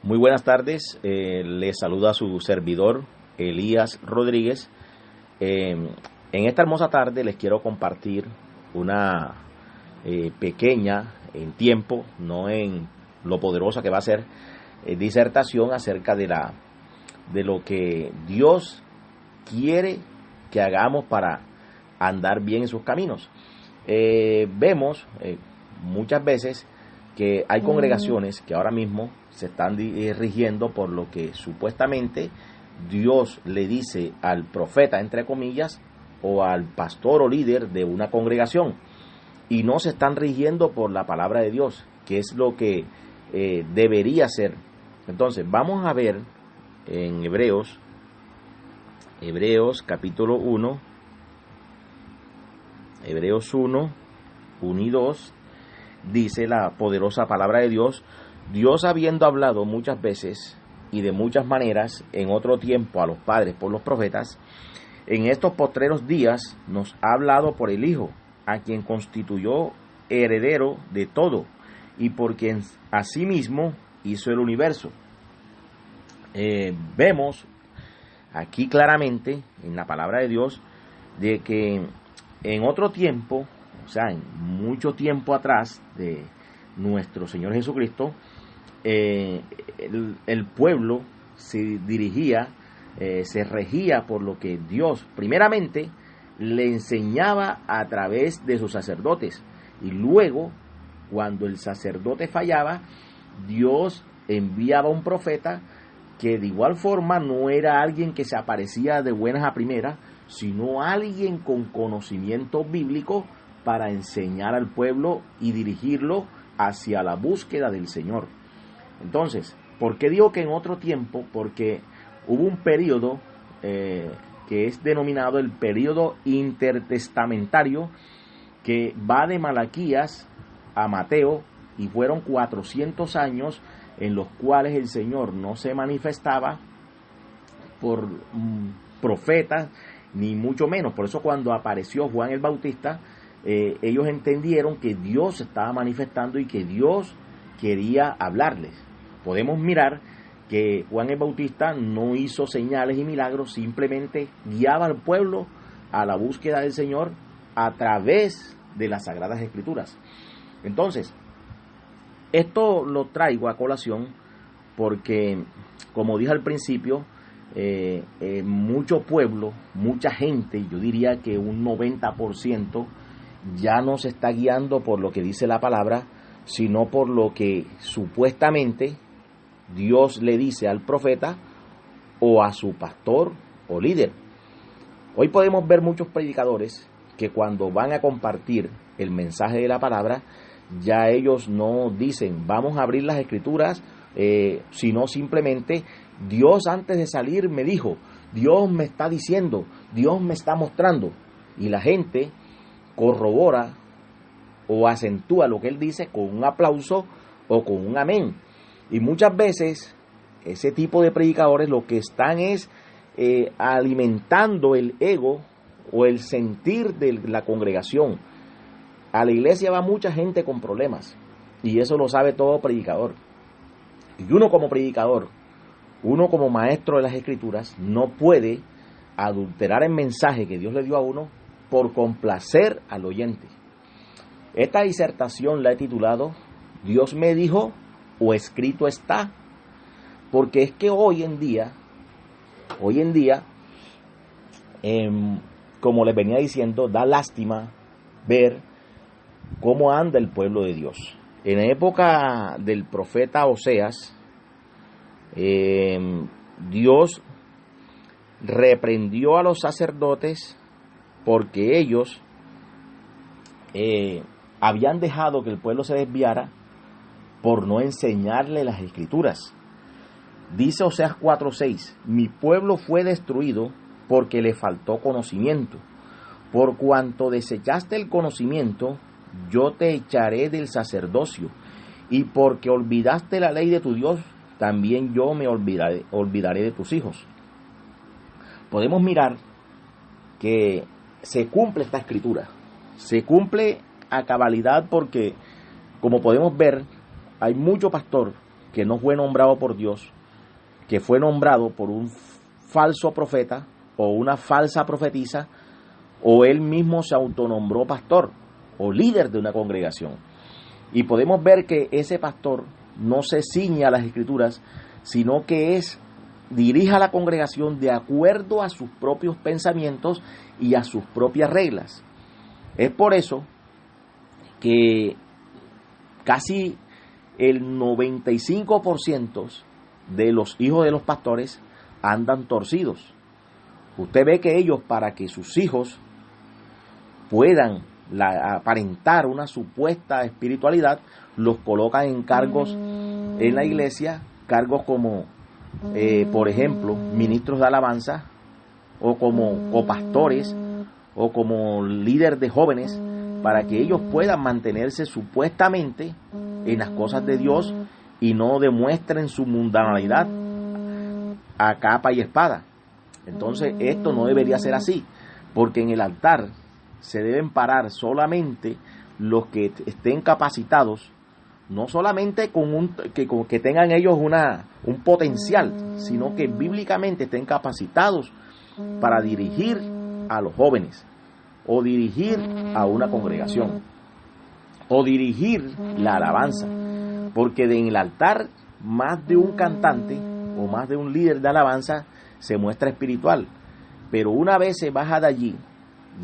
Muy buenas tardes, les saluda su servidor Elías Rodríguez. En esta hermosa tarde les quiero compartir una pequeña en tiempo, no en lo poderosa que va a ser, disertación acerca de lo que Dios quiere que hagamos para andar bien en sus caminos. Vemos muchas veces que hay congregaciones que ahora mismo se están rigiendo por lo que supuestamente Dios le dice al profeta, entre comillas, o al pastor o líder de una congregación, y no se están rigiendo por la palabra de Dios, que es lo que debería ser. Entonces, vamos a ver en Hebreos capítulo 1, Hebreos 1 y 2, dice la poderosa palabra de Dios: Dios, habiendo hablado muchas veces y de muchas maneras en otro tiempo a los padres por los profetas, en estos postreros días nos ha hablado por el Hijo, a quien constituyó heredero de todo y por quien asimismo hizo el universo. Vemos aquí claramente en la palabra de Dios de que en otro tiempo, o sea, en mucho tiempo atrás de nuestro Señor Jesucristo, el pueblo se dirigía, se regía por lo que Dios primeramente le enseñaba a través de sus sacerdotes, y luego, cuando el sacerdote fallaba, Dios enviaba un profeta que de igual forma no era alguien que se aparecía de buenas a primeras, sino alguien con conocimiento bíblico para enseñar al pueblo y dirigirlo hacia la búsqueda del Señor. Entonces, ¿por qué digo que en otro tiempo? Porque hubo un periodo que es denominado el periodo intertestamentario, que va de Malaquías a Mateo, y fueron 400 años en los cuales el Señor no se manifestaba por profetas, ni mucho menos. Por eso cuando apareció Juan el Bautista, ellos entendieron que Dios se estaba manifestando y que Dios quería hablarles. Podemos mirar que Juan el Bautista no hizo señales y milagros, simplemente guiaba al pueblo a la búsqueda del Señor a través de las Sagradas Escrituras. Entonces, esto lo traigo a colación porque, como dije al principio, mucho pueblo, mucha gente, yo diría que un 90%, ya no se está guiando por lo que dice la palabra, sino por lo que supuestamente Dios le dice al profeta o a su pastor o líder. Hoy podemos ver muchos predicadores que cuando van a compartir el mensaje de la palabra, ya ellos no dicen vamos a abrir las escrituras, sino simplemente Dios antes de salir me dijo, Dios me está diciendo, Dios me está mostrando, y la gente corrobora o acentúa lo que él dice con un aplauso o con un amén. Y muchas veces ese tipo de predicadores lo que están es alimentando el ego o el sentir de la congregación. A la iglesia va mucha gente con problemas, y eso lo sabe todo predicador. Y uno como predicador, uno como maestro de las escrituras, no puede adulterar el mensaje que Dios le dio a uno por complacer al oyente. Esta disertación la he titulado Dios me dijo o escrito está, porque es que hoy en día, como les venía diciendo, da lástima ver cómo anda el pueblo de Dios. En la época del profeta Oseas, Dios reprendió a los sacerdotes porque ellos habían dejado que el pueblo se desviara por no enseñarle las escrituras. Dice Oseas 4:6, mi pueblo fue destruido porque le faltó conocimiento. Por cuanto desechaste el conocimiento, yo te echaré del sacerdocio, y porque olvidaste la ley de tu Dios, también yo me olvidaré de tus hijos. Podemos mirar que se cumple esta escritura, se cumple a cabalidad, porque como podemos ver, hay mucho pastor que no fue nombrado por Dios, que fue nombrado por un falso profeta o una falsa profetisa, o él mismo se autonombró pastor o líder de una congregación. Y podemos ver que ese pastor no se ciñe a las Escrituras, sino que dirige a la congregación de acuerdo a sus propios pensamientos y a sus propias reglas. Es por eso que casi el 95% de los hijos de los pastores andan torcidos. Usted ve que ellos, para que sus hijos puedan aparentar una supuesta espiritualidad, los colocan en cargos en la iglesia, cargos como, por ejemplo, ministros de alabanza, o como copastores, o como líder de jóvenes, para que ellos puedan mantenerse supuestamente en las cosas de Dios y no demuestren su mundanalidad a capa y espada. Entonces esto no debería ser así, porque en el altar se deben parar solamente los que estén capacitados, no solamente que tengan ellos un potencial, sino que bíblicamente estén capacitados para dirigir a los jóvenes, o dirigir a una congregación, o dirigir la alabanza, porque en el altar más de un cantante o más de un líder de alabanza se muestra espiritual, pero una vez se baja de allí,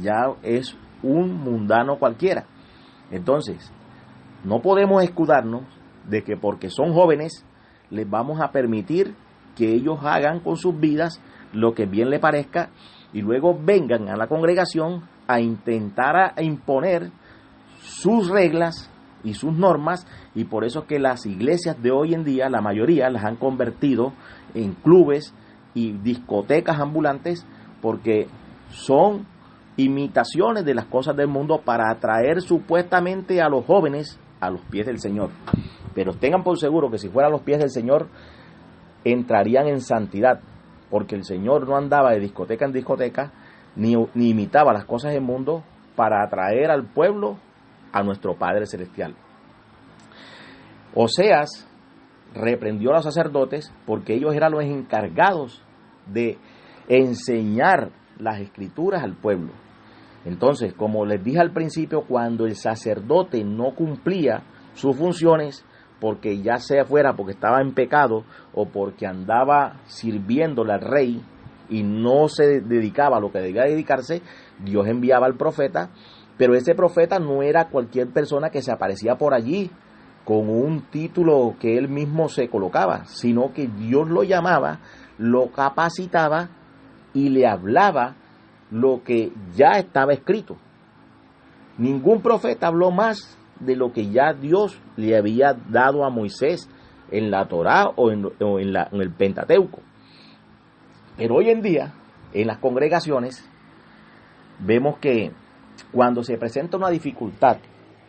ya es un mundano cualquiera. Entonces, no podemos escudarnos de que porque son jóvenes les vamos a permitir que ellos hagan con sus vidas lo que bien les parezca y luego vengan a la congregación a intentar a imponer sus reglas y sus normas, y por eso que las iglesias de hoy en día, la mayoría las han convertido en clubes y discotecas ambulantes, porque son imitaciones de las cosas del mundo para atraer supuestamente a los jóvenes a los pies del Señor. Pero tengan por seguro que si fuera a los pies del Señor, entrarían en santidad, porque el Señor no andaba de discoteca en discoteca, ni imitaba las cosas del mundo para atraer al pueblo a nuestro Padre Celestial. Oseas reprendió a los sacerdotes porque ellos eran los encargados de enseñar las Escrituras al pueblo. Entonces, como les dije al principio, cuando el sacerdote no cumplía sus funciones, porque ya sea fuera porque estaba en pecado o porque andaba sirviéndole al rey y no se dedicaba a lo que debía dedicarse, Dios enviaba al profeta, pero ese profeta no era cualquier persona que se aparecía por allí con un título que él mismo se colocaba, sino que Dios lo llamaba, lo capacitaba y le hablaba lo que ya estaba escrito. Ningún profeta habló más de lo que ya Dios le había dado a Moisés en la Torá o en el Pentateuco. Pero hoy en día, en las congregaciones, vemos que cuando se presenta una dificultad,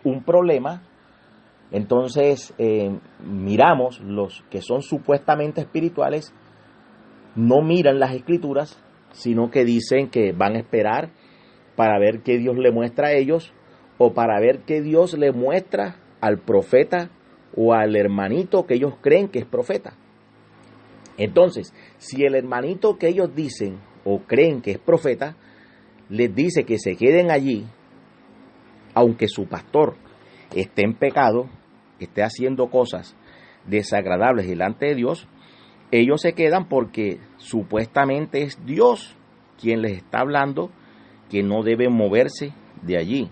un problema, entonces miramos los que son supuestamente espirituales, no miran las Escrituras, sino que dicen que van a esperar para ver qué Dios le muestra a ellos, o para ver qué Dios le muestra al profeta o al hermanito que ellos creen que es profeta. Entonces, si el hermanito que ellos dicen o creen que es profeta, les dice que se queden allí, aunque su pastor esté en pecado, esté haciendo cosas desagradables delante de Dios, ellos se quedan porque supuestamente es Dios quien les está hablando, que no deben moverse de allí.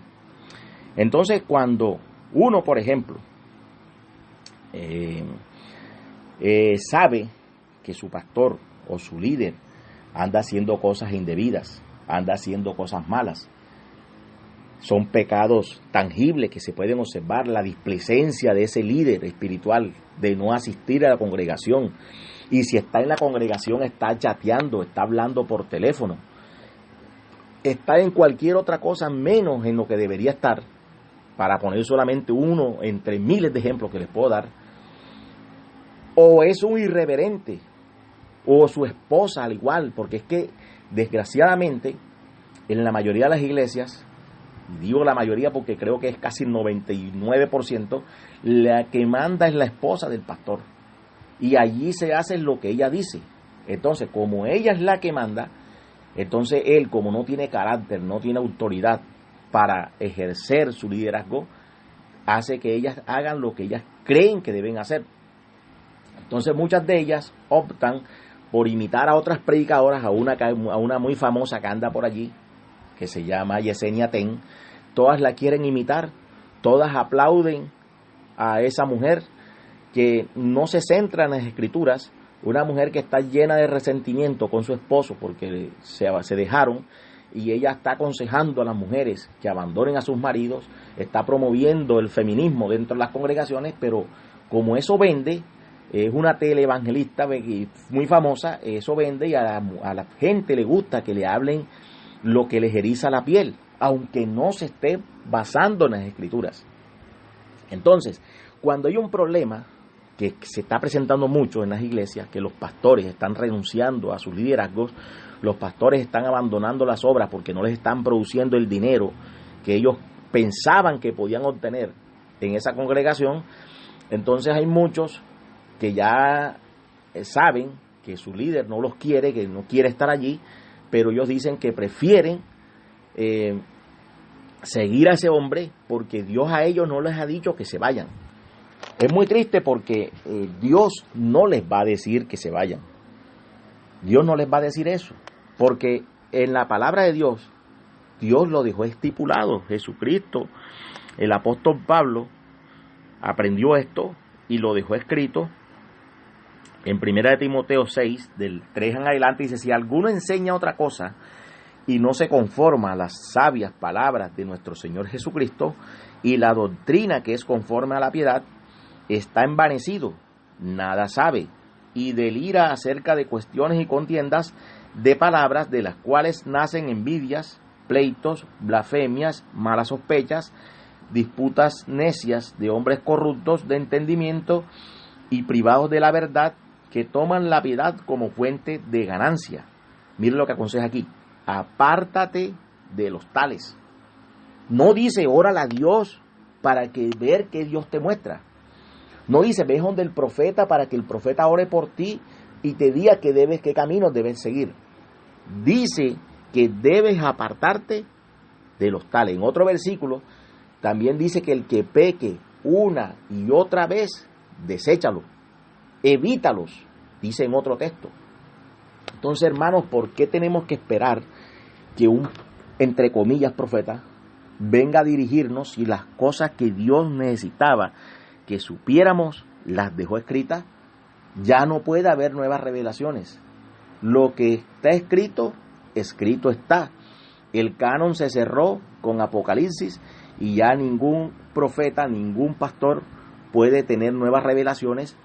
Entonces, cuando uno, por ejemplo, sabe que su pastor o su líder anda haciendo cosas indebidas, anda haciendo cosas malas, son pecados tangibles que se pueden observar, la displicencia de ese líder espiritual de no asistir a la congregación, y si está en la congregación está chateando, está hablando por teléfono, está en cualquier otra cosa menos en lo que debería estar, para poner solamente uno entre miles de ejemplos que les puedo dar, o es un irreverente, o su esposa al igual, porque es que desgraciadamente en la mayoría de las iglesias, digo la mayoría porque creo que es casi el 99%, la que manda es la esposa del pastor. y allí se hace lo que ella dice. Entonces, como ella es la que manda, entonces él, como no tiene carácter, no tiene autoridad para ejercer su liderazgo, hace que ellas hagan lo que ellas creen que deben hacer. Entonces muchas de ellas optan por imitar a otras predicadoras, a una muy famosa que anda por allí, que se llama Yesenia Ten. Todas la quieren imitar, todas aplauden a esa mujer que no se centra en las escrituras, una mujer que está llena de resentimiento con su esposo porque se dejaron, y ella está aconsejando a las mujeres que abandonen a sus maridos, está promoviendo el feminismo dentro de las congregaciones, pero como eso vende, es una teleevangelista muy famosa, eso vende, y a la gente le gusta que le hablen lo que les eriza la piel, aunque no se esté basando en las escrituras. Entonces, cuando hay un problema que se está presentando mucho en las iglesias, que los pastores están renunciando a sus liderazgos, los pastores están abandonando las obras porque no les están produciendo el dinero que ellos pensaban que podían obtener en esa congregación, entonces hay muchos que ya saben que su líder no los quiere, que no quiere estar allí, pero ellos dicen que prefieren seguir a ese hombre porque Dios a ellos no les ha dicho que se vayan. Es muy triste porque Dios no les va a decir que se vayan. Dios no les va a decir eso, porque en la palabra de Dios, Dios lo dejó estipulado. Jesucristo, el apóstol Pablo, aprendió esto y lo dejó escrito en 1 Timoteo 6, del 3 en adelante. Dice: si alguno enseña otra cosa y no se conforma a las sabias palabras de nuestro Señor Jesucristo y la doctrina que es conforme a la piedad, está envanecido, nada sabe, y delira acerca de cuestiones y contiendas de palabras, de las cuales nacen envidias, pleitos, blasfemias, malas sospechas, disputas necias de hombres corruptos de entendimiento y privados de la verdad, que toman la piedad como fuente de ganancia. Mire lo que aconseja aquí: apártate de los tales. No dice órale a Dios para que ver qué Dios te muestra. No dice ve donde el profeta para que el profeta ore por ti y te diga qué caminos debes seguir. Dice que debes apartarte de los tales. En otro versículo también dice que el que peque una y otra vez, deséchalo, evítalos, dice en otro texto. Entonces, hermanos, ¿por qué tenemos que esperar que un, entre comillas, profeta venga a dirigirnos si las cosas que Dios necesitaba que supiéramos las dejó escritas? Ya no puede haber nuevas revelaciones. Lo que está escrito, escrito está. El canon se cerró con Apocalipsis y ya ningún profeta, ningún pastor puede tener nuevas revelaciones.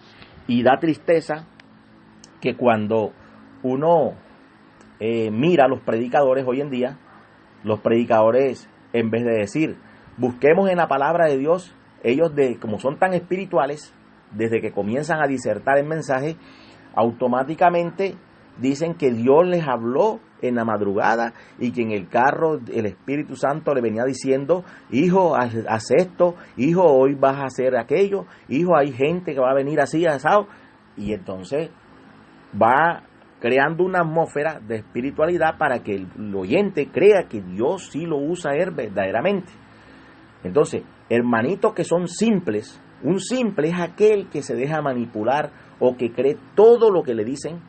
Y da tristeza que cuando uno mira a los predicadores hoy en día, los predicadores, en vez de decir busquemos en la palabra de Dios, ellos como son tan espirituales, desde que comienzan a disertar el mensaje, automáticamente dicen que Dios les habló en la madrugada y que en el carro el Espíritu Santo le venía diciendo: hijo, haz esto, hijo, hoy vas a hacer aquello, hijo, hay gente que va a venir así, asado. Y entonces va creando una atmósfera de espiritualidad para que el oyente crea que Dios sí lo usa él verdaderamente. Entonces, hermanitos que son simples, un simple es aquel que se deja manipular o que cree todo lo que le dicen.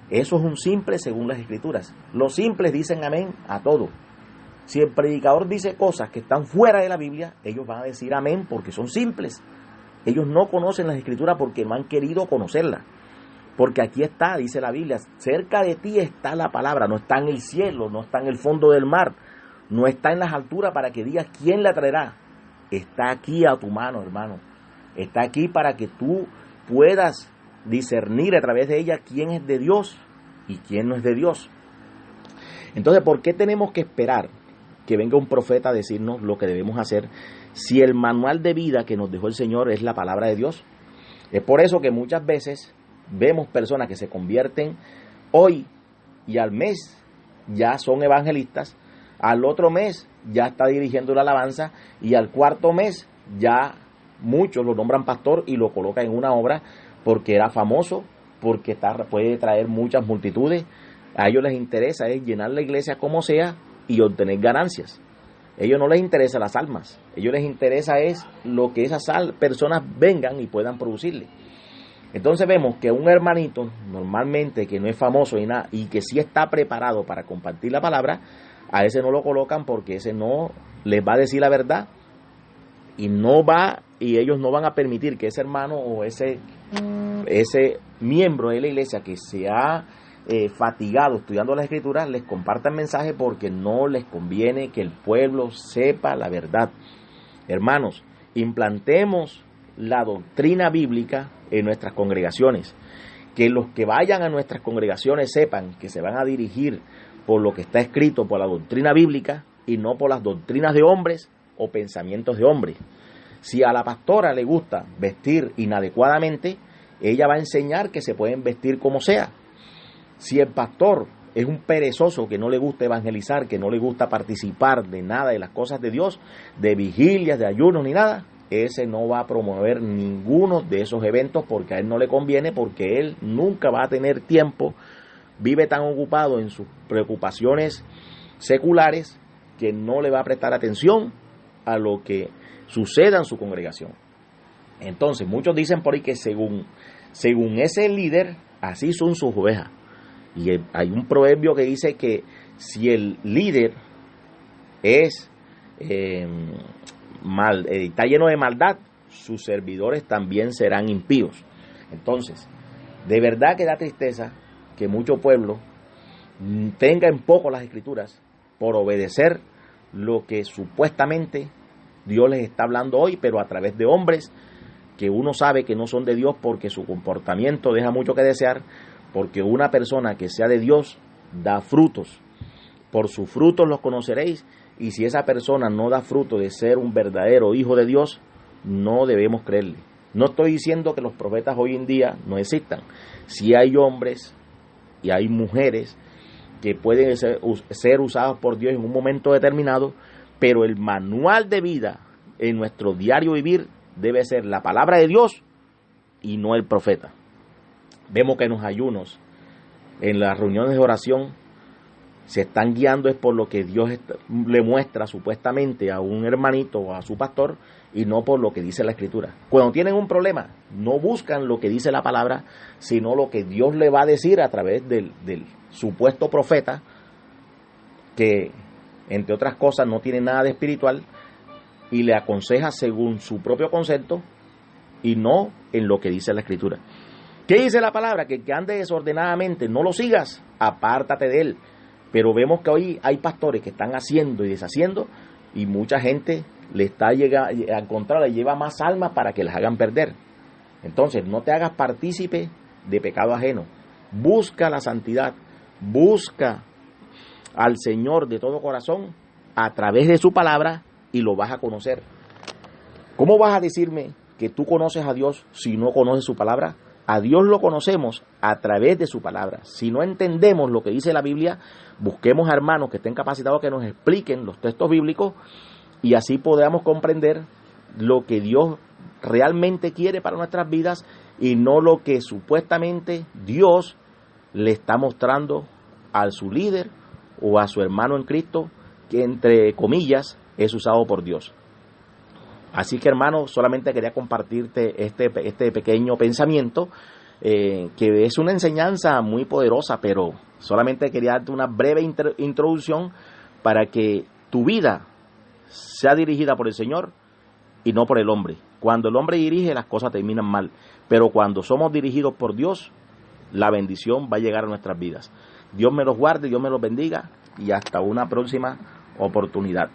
Eso es un simple según las escrituras. Los simples dicen amén a todo. Si el predicador dice cosas que están fuera de la Biblia, ellos van a decir amén porque son simples. Ellos no conocen las escrituras porque no han querido conocerlas. Porque aquí está, dice la Biblia, cerca de ti está la palabra, no está en el cielo, no está en el fondo del mar, no está en las alturas para que digas quién la traerá. Está aquí a tu mano, hermano. Está aquí para que tú puedas discernir a través de ella quién es de Dios y quién no es de Dios. Entonces, ¿por qué tenemos que esperar que venga un profeta a decirnos lo que debemos hacer si el manual de vida que nos dejó el Señor es la palabra de Dios? Es por eso que muchas veces vemos personas que se convierten hoy y al mes ya son evangelistas, al otro mes ya está dirigiendo la alabanza y al cuarto mes ya muchos lo nombran pastor y lo colocan en una obra porque era famoso, porque puede traer muchas multitudes. A ellos les interesa es llenar la iglesia como sea y obtener ganancias. A ellos no les interesa las almas, a ellos les interesa es lo que esas personas vengan y puedan producirle. Entonces vemos que un hermanito, normalmente que no es famoso y nada, y que sí está preparado para compartir la palabra, a ese no lo colocan porque ese no les va a decir la verdad y ellos no van a permitir que ese hermano o ese miembro de la iglesia que se ha fatigado estudiando las escrituras les comparta el mensaje, porque no les conviene que el pueblo sepa la verdad. Hermanos, implantemos la doctrina bíblica en nuestras congregaciones, que los que vayan a nuestras congregaciones sepan que se van a dirigir por lo que está escrito, por la doctrina bíblica y no por las doctrinas de hombres o pensamientos de hombres. Si a la pastora le gusta vestir inadecuadamente, ella va a enseñar que se pueden vestir como sea. Si el pastor es un perezoso que no le gusta evangelizar, que no le gusta participar de nada de las cosas de Dios, de vigilias, de ayunos ni nada, ese no va a promover ninguno de esos eventos porque a él no le conviene, porque él nunca va a tener tiempo, vive tan ocupado en sus preocupaciones seculares que no le va a prestar atención a lo que suceda en su congregación. Entonces, muchos dicen por ahí que según ese líder, así son sus ovejas. Y hay un proverbio que dice que si el líder es está lleno de maldad, sus servidores también serán impíos. Entonces, de verdad que da tristeza que mucho pueblo tenga en poco las escrituras por obedecer lo que supuestamente Dios les está hablando hoy, pero a través de hombres que uno sabe que no son de Dios, porque su comportamiento deja mucho que desear, porque una persona que sea de Dios da frutos. Por sus frutos los conoceréis, y si esa persona no da fruto de ser un verdadero hijo de Dios, no debemos creerle. No estoy diciendo que los profetas hoy en día no existan. Sí hay hombres y hay mujeres que pueden ser usados por Dios en un momento determinado, pero el manual de vida en nuestro diario vivir debe ser la palabra de Dios y no el profeta. Vemos que en los ayunos, en las reuniones de oración, se están guiando es por lo que Dios le muestra supuestamente a un hermanito o a su pastor, y no por lo que dice la escritura. Cuando tienen un problema, no buscan lo que dice la palabra, sino lo que Dios le va a decir a través del supuesto profeta, que entre otras cosas no tiene nada de espiritual, y le aconseja según su propio concepto y no en lo que dice la escritura. ¿Qué dice la palabra? Que el que ande desordenadamente, no lo sigas, apártate de él. Pero vemos que hoy hay pastores que están haciendo y deshaciendo, y mucha gente le está al contrario, le lleva más almas para que las hagan perder. Entonces, no te hagas partícipe de pecado ajeno. Busca la santidad, busca al Señor de todo corazón a través de su palabra, y lo vas a conocer. ¿Cómo vas a decirme que tú conoces a Dios si no conoces su palabra? A Dios lo conocemos a través de su palabra. Si no entendemos lo que dice la Biblia, busquemos a hermanos que estén capacitados que nos expliquen los textos bíblicos, y así podamos comprender lo que Dios realmente quiere para nuestras vidas y no lo que supuestamente Dios le está mostrando a su líder o a su hermano en Cristo, que entre comillas es usado por Dios. Así que, hermano, solamente quería compartirte este pequeño pensamiento, que es una enseñanza muy poderosa, pero solamente quería darte una breve introducción para que tu vida sea dirigida por el Señor y no por el hombre. Cuando el hombre dirige, las cosas terminan mal, pero cuando somos dirigidos por Dios, la bendición va a llegar a nuestras vidas. Dios me los guarde, Dios me los bendiga, y hasta una próxima oportunidad.